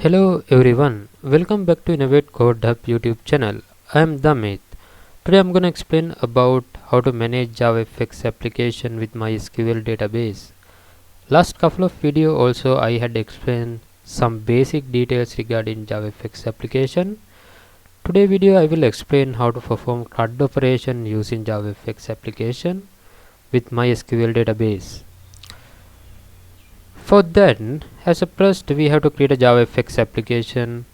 Hello everyone, welcome back to Innovate Code Hub YouTube channel. I am Damit. Today I am going to explain about how to manage JavaFX application with MySQL database. Last couple of video also I had explained some basic details regarding JavaFX application. Today video I will explain how to perform CRUD operation using JavaFX application with MySQL database. For that, as a first we have to create a JavaFX application.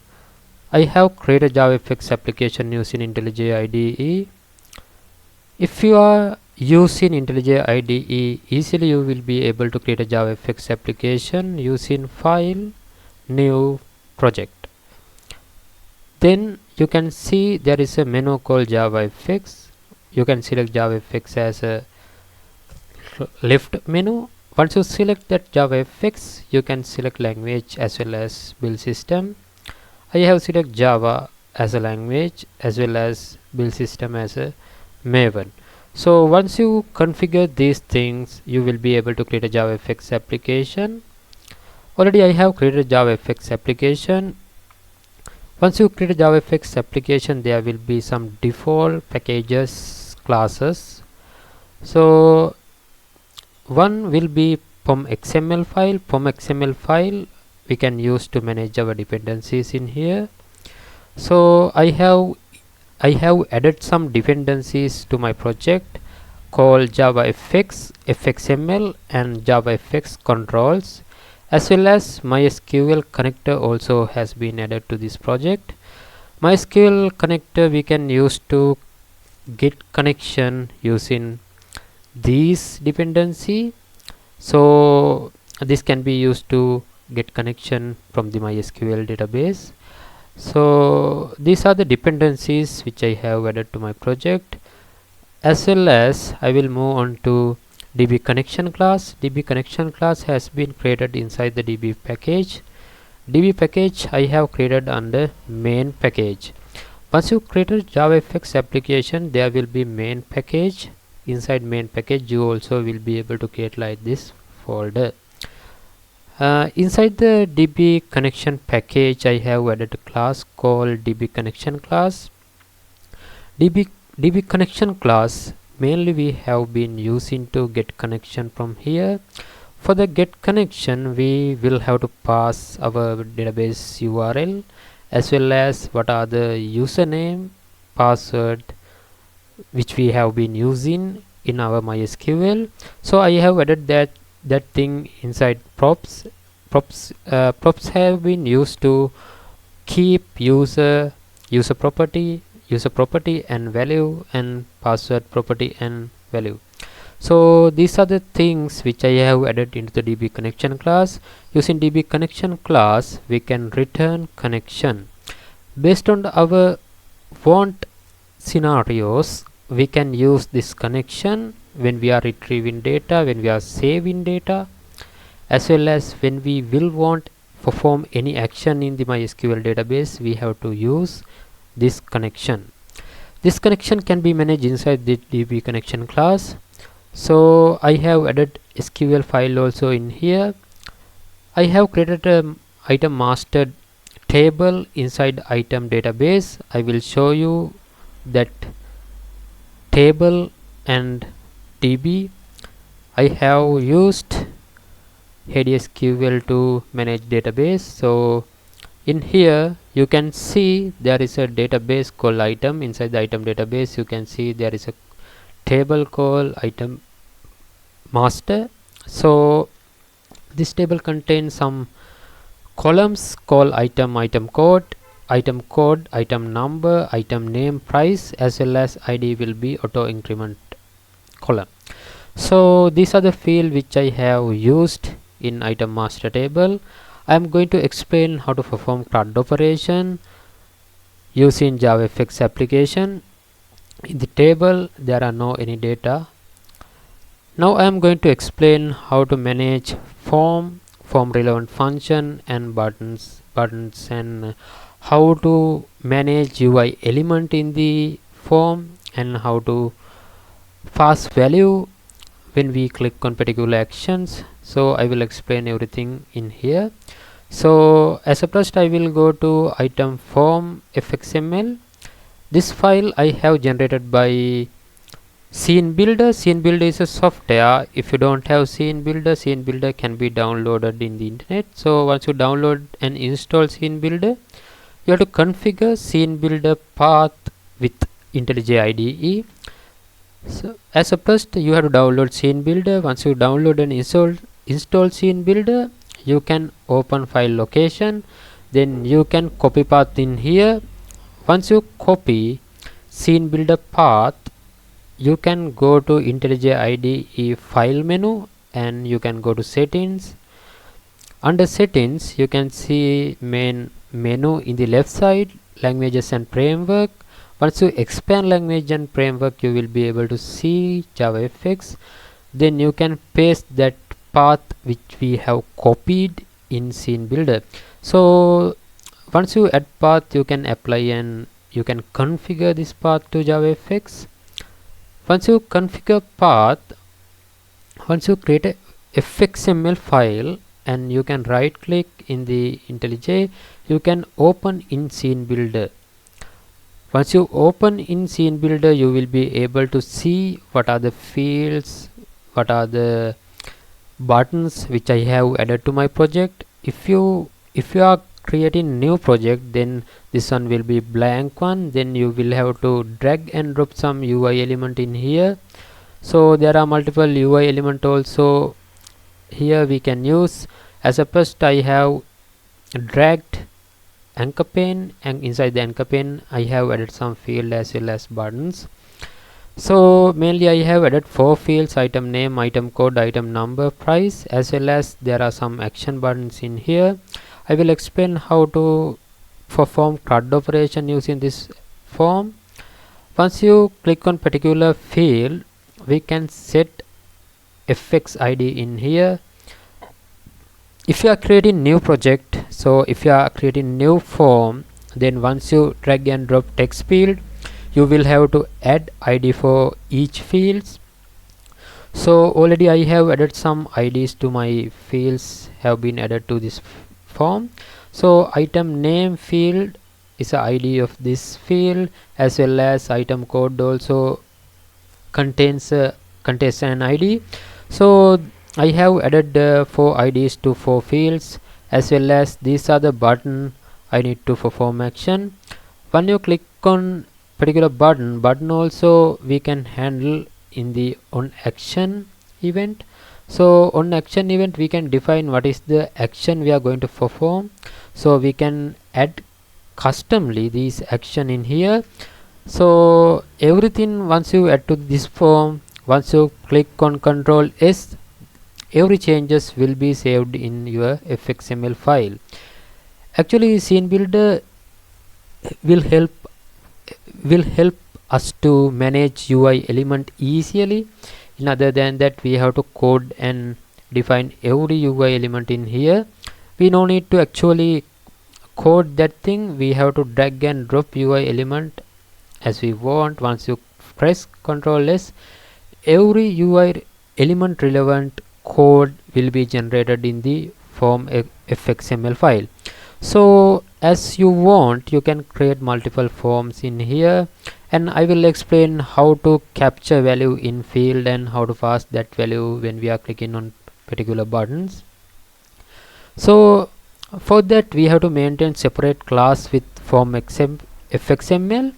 I have created JavaFX application using IntelliJ IDE. If you are using IntelliJ IDE, easily you will be able to create a JavaFX application using File, New, Project. Then you can see there is a menu called JavaFX. You can select JavaFX as a left menu. Once you select that JavaFX, you can select language as well as build system. I have select Java as a language as well as build system as a Maven. So once you configure these things, you will be able to create a JavaFX application. Already I have created a JavaFX application. Once you create a JavaFX application, there will be some default packages classes. So one will be POM XML file. POM XML file we can use to manage our dependencies in here. So I have added some dependencies to my project called JavaFX, FXML and JavaFX controls, as well as MySQL connector also has been added to this project. MySQL connector we can use to get connection using these dependency. So this can be used to get connection from the MySQL database. So these are the dependencies which I have added to my project, as well as I will move on to DB connection class. DB connection class has been created inside the DB package. DB package I have created under main package. Once you created JavaFX application, there will be main package. Inside main package you also will be able to create like this folder. Inside the DB connection package I have added a class called DB connection class. DB connection class mainly we have been using to get connection from here. For the get connection we will have to pass our database URL as well as what are the username, password which we have been using in our MySQL. So I have added that thing inside props. Props have been used to keep user property and value, and password property and value. So these are the things which I have added into the DB connection class. Using DB connection class we can return connection based on our want scenarios. We can use this connection when we are retrieving data, when we are saving data, as well as when we will want perform any action in the MySQL database. We have to use this connection. This connection can be managed inside the DB connection class. So I have added SQL file also in here. I have created a item master table inside item database. I will show you that table and DB. I have used HDSQL to manage database. So in here you can see there is a database called item. Inside the item database you can see there is a table called item master. So this table contains some columns called item code, item number, item name, price, as well as ID will be auto increment column. So these are the fields which I have used in item master table. I am going to explain how to perform CRUD operation using JavaFX application. In the table there are no any data. Now I am going to explain how to manage form relevant function and buttons, and how to manage UI element in the form, and how to pass value when we click on particular actions. So I will explain everything in here. So as a first I will go to item form fxml. This file I have generated by Scene Builder. Scene Builder is a software. If you don't have Scene Builder can be downloaded in the internet. So once you download and install Scene Builder, you have to configure Scene Builder path with IntelliJ IDE. So as a first you have to download Scene Builder. Once you download and install Scene Builder, you can open file location, then you can copy path in here. Once you copy Scene Builder path, you can go to IntelliJ IDE file menu and you can go to settings. Under settings you can see main menu in the left side, languages and framework. Once you expand language and framework, you will be able to see JavaFX. Then you can paste that path which we have copied in Scene Builder. So once you add path, you can apply and you can configure this path to JavaFX. Once you configure path, once you create a fxml file and you can right click in the IntelliJ, you can open in Scene Builder. Once you open in Scene Builder, you will be able to see what are the fields, what are the buttons which I have added to my project. If you are creating new project, then this one will be blank one. Then you will have to drag and drop some UI element in here. So there are multiple UI element also here we can use. As a first I have dragged anchor pane, and inside the anchor pane I have added some field as well as buttons. So mainly I have added 4 fields: item name, item code, item number, price, as well as there are some action buttons in here. I will explain how to perform CRUD operation using this form. Once you click on particular field, we can set fx id in here. If you are creating new project, so if you are creating new form, then once you drag and drop text field, you will have to add id for each fields. So already I have added some IDs to my fields, have been added to this form. So item name field is a ID of this field, as well as item code also contains an ID. So I have added 4 IDs to 4 fields, as well as these are the button I need to perform action. When you click on particular button also we can handle in the on action event. So on action event we can define what is the action we are going to perform. So we can add customly this action in here. So everything once you add to this form, once you click on Ctrl S, every changes will be saved in your fxml file. Actually Scene Builder will help us to manage UI element easily. In other than that, we have to code and define every UI element in here. We no need to actually code that thing. We have to drag and drop UI element as we want. Once you press Ctrl S, every UI element relevant code will be generated in the form fxml file. So as you want, you can create multiple forms in here, and I will explain how to capture value in field and how to pass that value when we are clicking on particular buttons. So for that we have to maintain separate class with form fxml.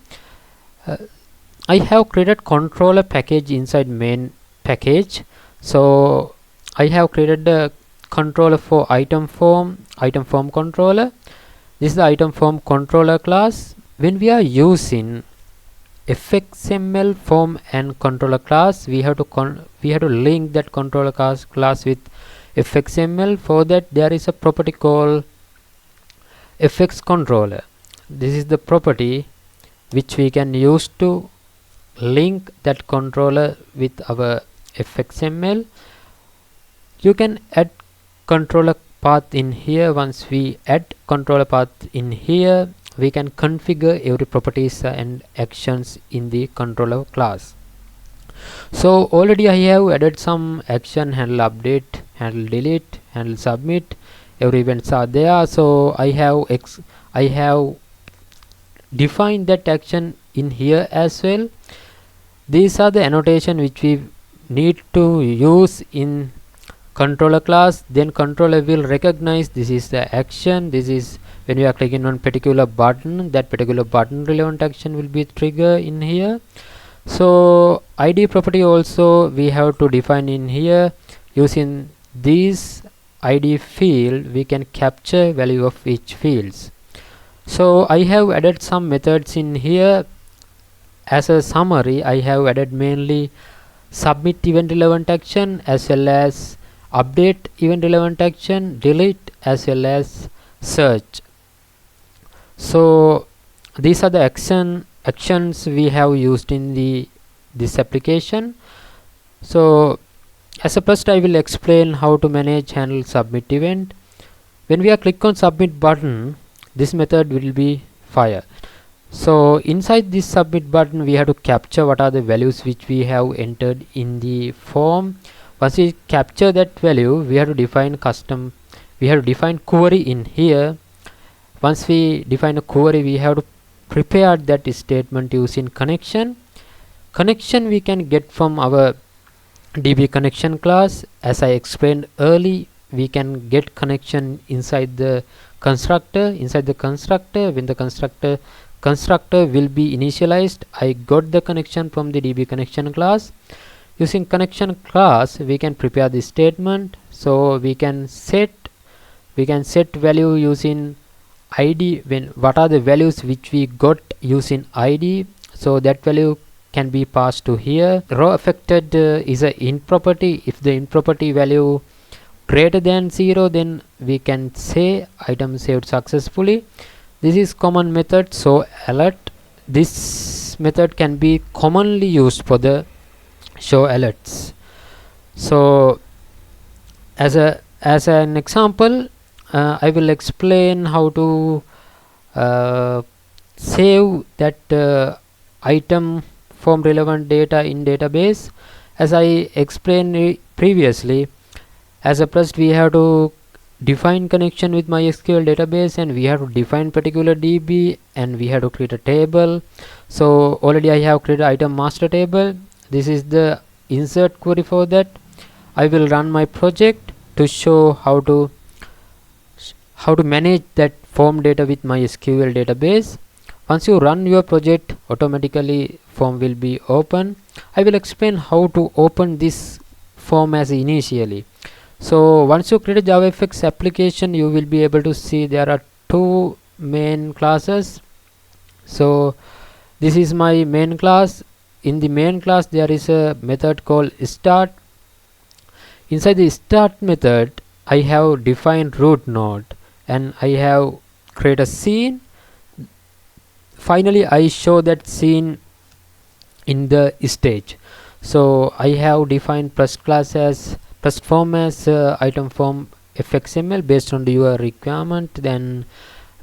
I have created controller package inside main package. So I have created the controller for item form controller. This is the item form controller class. When we are using fxml form and controller class, we have to link that controller class with fxml. For that there is a property called fx controller. This is the property which we can use to link that controller with our fxml. You can add controller path in here. Once we add controller path in here, we can configure every properties and actions in the controller class. So already I have added some action: handle update, handle delete, handle submit. every events are there. So I have defined that action in here as well. These are the annotation which we need to use in controller class. Then controller will recognize this is the action. This is when you are clicking on particular button, that particular button relevant action will be triggered in here. So id property also we have to define in here. Using this id field we can capture value of each fields. So I have added some methods in here. As a summary, I have added mainly submit event relevant action as well as update event relevant action, delete as well as search. So these are the actions we have used in this application. So as a first I will explain how to manage handle submit event. When we are click on submit button, this method will be fired. So inside this submit button we have to capture what are the values which we have entered in the form. Once we capture that value, we have to define query in here. Once we define a query, we have to prepare that statement using connection. Connection we can get from our db connection class. As I explained earlier, we can get connection inside the constructor. Inside the constructor, when the constructor will be initialized, I got the connection from the db connection class. Using connection class we can prepare this statement. So we can set value using id. When what are the values which we got using id, so that value can be passed to here. Row affected is a int property. If the int property value greater than 0, then we can say item saved successfully. This is common method. So alert, this method can be commonly used for the show alerts. So as an example, I will explain how to save that item form relevant data in database. As I explained previously, as a first we have to define connection with MySQL database, and we have to define particular DB, and we have to create a table. So already I have created item master table. This is the insert query for that. I will run my project to show how to manage that form data with MySQL database. Once you run your project, automatically form will be open. I will explain how to open this form as initially. So once you create a JavaFX application, you will be able to see there are two main classes. So this is my main class. In the main class there is a method called start. Inside the start method I have defined root node, and I have created a scene. Finally I show that scene in the stage. So I have defined first form as item form fxml based on your requirement. Then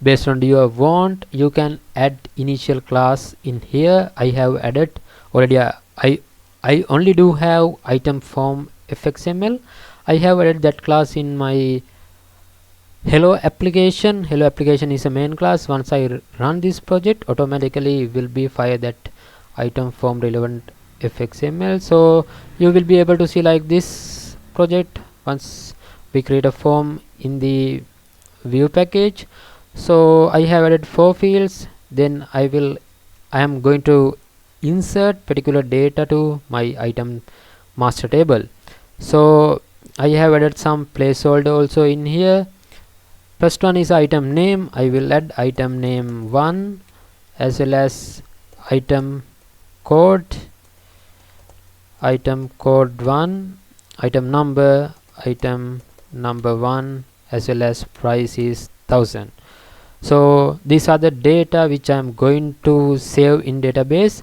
based on your want, you can add initial class in here. I have added already. I only do have item form fxml. I have added that class in my hello application. Hello application is a main class. Once I run this project, automatically will be fire that item form relevant fxml. So you will be able to see like this project once we create a form in the view package. So I have added 4 fields. Then I am going to insert particular data to my item master table. So I have added some placeholder also in here. First one is item name. I will add item name 1 as well as item code 1, item number 1, as well as price is 1000. So these are the data which I am going to save in database.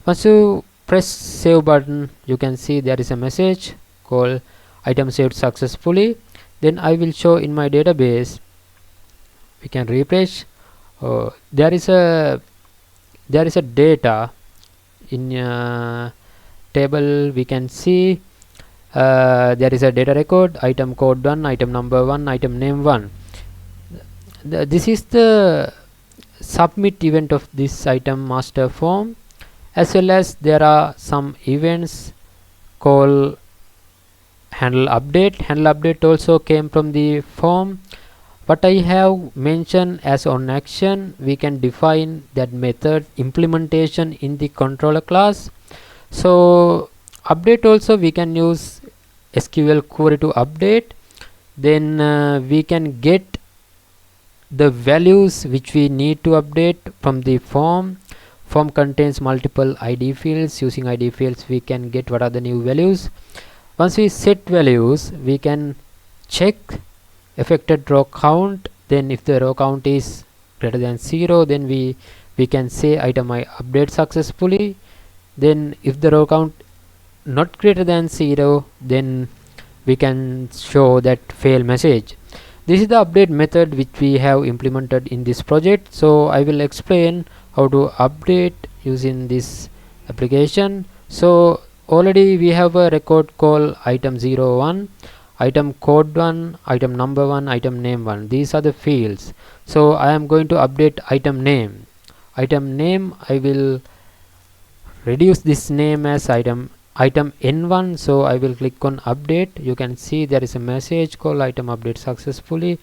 Once you press save button, you can see there is a message called item saved successfully. Then I will show in my database. We can refresh. There is a data in table. We can see there is a data record, item code 1, item number 1, item name 1. This is the submit event of this item master form, as well as there are some events called handle update also came from the form. What I have mentioned as on action, we can define that method implementation in the controller class. So update also we can use SQL query to update, then we can get the values which we need to update from the form. Form contains multiple ID fields. Using ID fields we can get what are the new values. Once we set values, we can check affected row count. Then if the row count is greater than 0, then we can say item I update successfully. Then if the row count not greater than 0, then we can show that fail message. This is the update method which we have implemented in this project. So I will explain how to update using this application. So already we have a record called item 01, item code 1, item number 1, item name 1. These are the fields. So I am going to update item name. Item name, I will reduce this name as item N1. So I will click on update. You can see there is a message called item update successfully.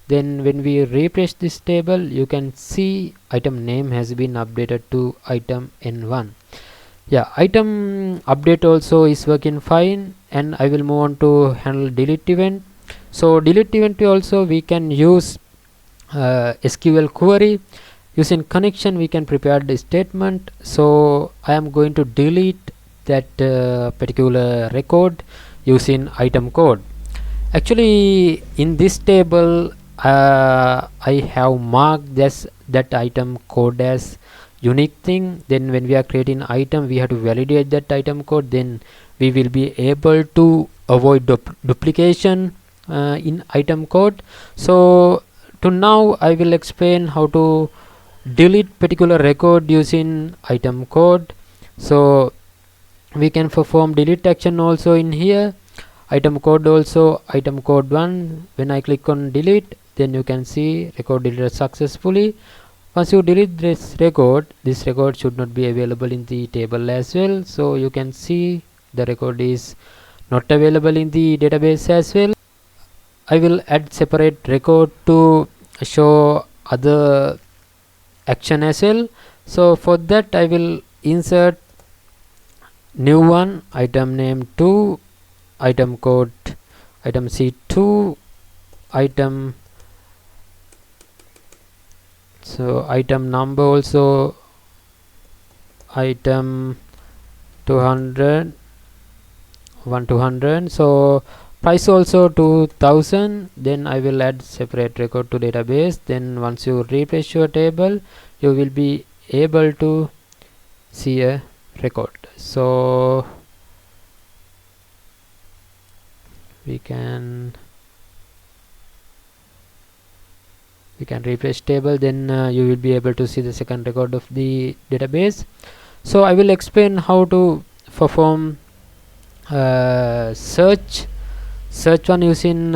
Then when we refresh this table, you can see item name has been updated to item N1. Yeah, item update also is working fine, and I will move on to handle delete event. So delete event also we can use SQL query. Using connection we can prepare the statement. So I am going to delete that particular record using item code. Actually in this table I have marked that item code as unique thing. Then when we are creating item, we have to validate that item code, then we will be able to avoid duplication in item code. So to now I will explain how to delete particular record using item code. So we can perform delete action also in here. Item code also, item code 1. When I click on delete, then you can see record deleted successfully. Once you delete this record should not be available in the table as well. So you can see the record is not available in the database as well. I will add separate record to show other action as well. So for that I will insert new one, item name 2, item code item C2, item, so item number also item 200, 1200. So price also 2000. Then I will add separate record to database. Then once you refresh your table, you will be able to see a record. So we can refresh table, then you will be able to see the second record of the database. So I will explain how to perform search one using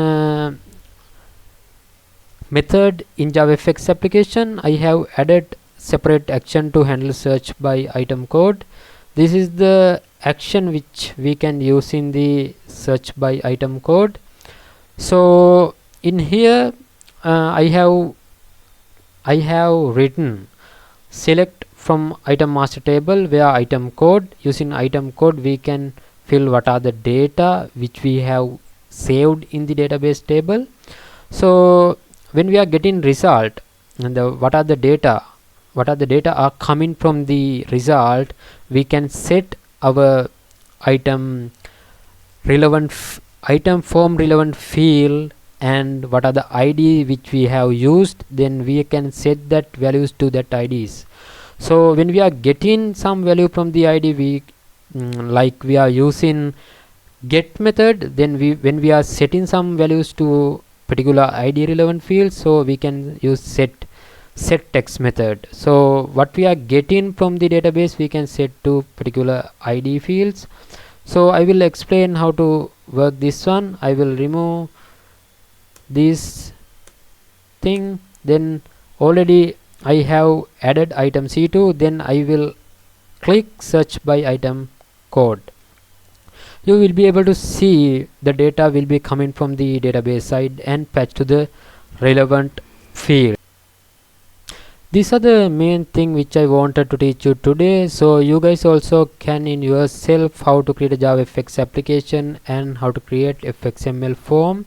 method in JavaFX application. I have added separate action to handle search by item code. This is the action which we can use in the search by item code. So in here I have written select from item master table where item code. Using item code we can fill what are the data which we have saved in the database table. So when we are getting result, and what are the data are coming from the result, we can set our item relevant item form relevant field and what are the ID which we have used. Then we can set that values to that IDs. So when we are getting some value from the ID, we like we are using get method, then when we are setting some values to particular ID relevant fields, so we can use set text method. So what we are getting from the database we can set to particular ID fields. So I will explain how to work this one. I will remove this thing. Then already I have added item C2. Then I will click search by item code. You will be able to see the data will be coming from the database side and patch to the relevant field. These are the main thing which I wanted to teach you today. So you guys also can in yourself how to create a JavaFX application and how to create FXML form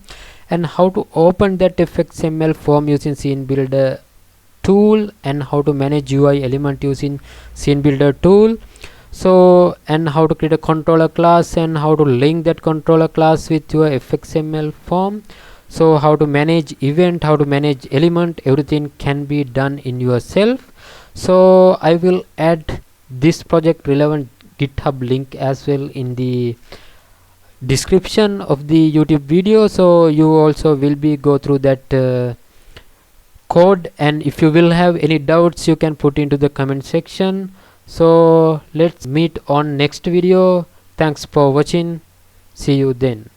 and how to open that FXML form using scene builder tool and how to manage UI element using scene builder tool. So and how to create a controller class and how to link that controller class with your FXML form. So how to manage event, how to manage element, everything can be done in yourself. So I will add this project relevant GitHub link as well in the description of the YouTube video, so you also will be go through that code, and if you will have any doubts you can put into the comment section. So let's meet on next video. Thanks for watching. See you then.